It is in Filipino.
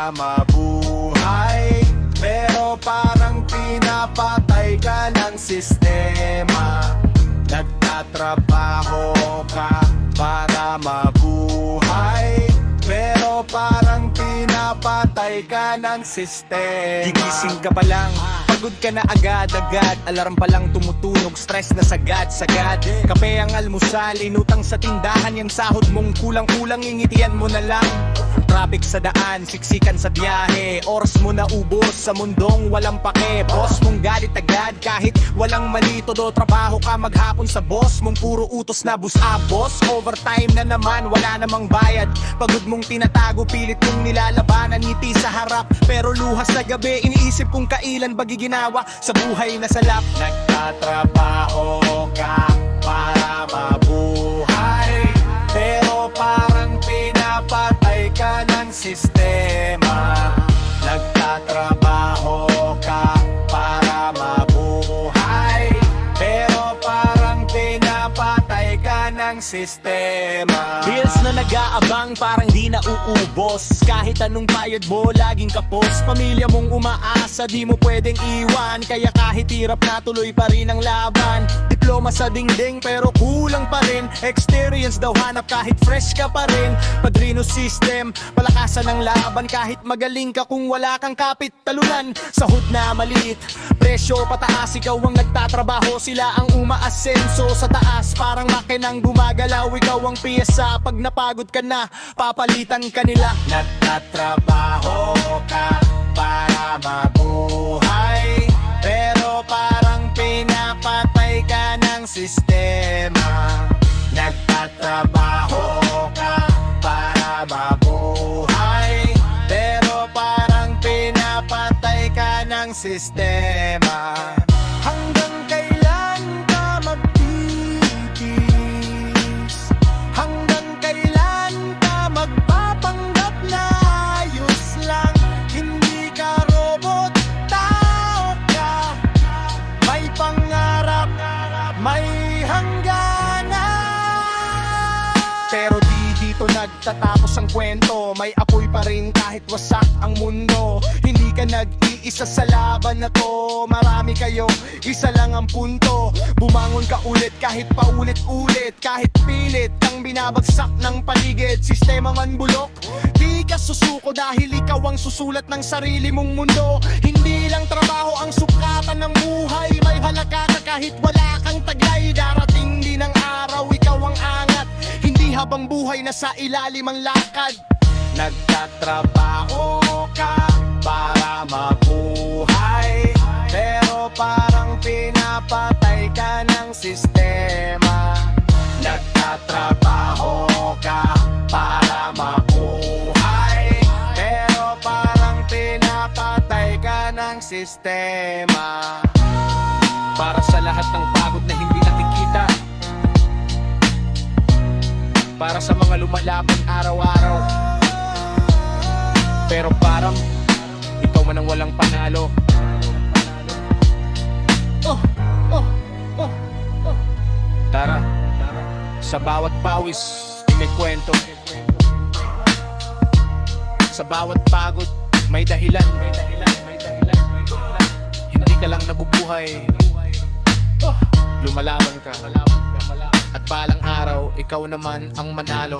para mabuhay, pero parang pinapatay ka ng sistema. Nagtatrabaho ka para mabuhay, pero parang pinapatay ka ng sistema. Gigising ka pa lang, pagod ka na agad-agad, alarm pa lang tumutunog, stress na sagad-sagad. Kape ang almusal, inutang sa tindahan, yung sahod mong kulang-kulang, ingitian mo na lang. Traffic sa daan, siksikan sa biyahe, oras mo na ubos sa mundong walang pake. Boss mong galit agad kahit walang mali, todo trabaho ka maghapon sa boss mong puro utos na boss. Overtime na naman, wala namang bayad. Pagod mong tinatago, pilit mong nilalabanan, ngiti sa harap pero luha sa gabi. Iniisip kung kailan ba giginawa sa buhay na salap. Nagtatrabaho ka para mabuhay, pero parang pinapatay ka ng sistema. Nagtatrabaho ka para mabuhay, pero parang pinapatay ka ng sistema. Bills na nag-aabang parang di na uubos, kahit anong bayad mo laging kapos. Pamilya mong umaasa di mo pwedeng iwan, kaya kahit hirap na tuloy pa rin ang laban. Diploma sa dingding pero kulang pa rin, experience daw hanap kahit fresh ka pa rin. Padrino system, palakasan ng laban kahit magaling ka kung wala kang kapit talunan. Sahod na maliit, presyo pataas, ikaw ang nagtatrabaho, sila ang umaasenso sa taas. Parang makinang gumagalaw, ikaw ang piyesa, pag napagod ka na, papalitan ka nila. Nagtatrabaho ka para mabuhay, pero parang pinapatay ka ng sistema. Nagtatrabaho ka para mabuhay, pero parang pinapatay ka ng sistema. Hanggang kailan ka magtitiis? Hanggang kailan ka magpapanggap na ayos lang? Hindi ka robot, tao ka. May pangarap, may hangganan. Pero di dito nagtatapos ang kwento, may apoy pa rin kahit wasak ang mundo. Hindi ka nag-iisa sa laban na to, marami kayo, isa lang ang punto. Bumangon ka ulit kahit paulit-ulit, kahit pilit kang binabagsak ng paligid. Sistema man bulok, di ka susuko dahil ikaw ang susulat ng sarili mong mundo. Hindi lang trabaho ang sukatan ng buhay, may halaka ka kahit wala kang taglay. Darating din ang araw, ikaw ang angat, hindi habang buhay na sa ilalim ang lakad. Nagtatrabaho ka para mabuhay, pero parang pinapatay ka ng sistema. Nagtatrabaho ka para mabuhay, pero parang pinapatay ka ng sistema. Para sa lahat ng pagod na hindi nakikita, para sa mga lumalaban araw-araw, pero parang ikaw man ang walang panalo. Tara, sa bawat pawis may kwento, sa bawat pagod may dahilan. Hindi ka lang nabubuhay, lumalaban ka, at balang araw ikaw naman ang manalo.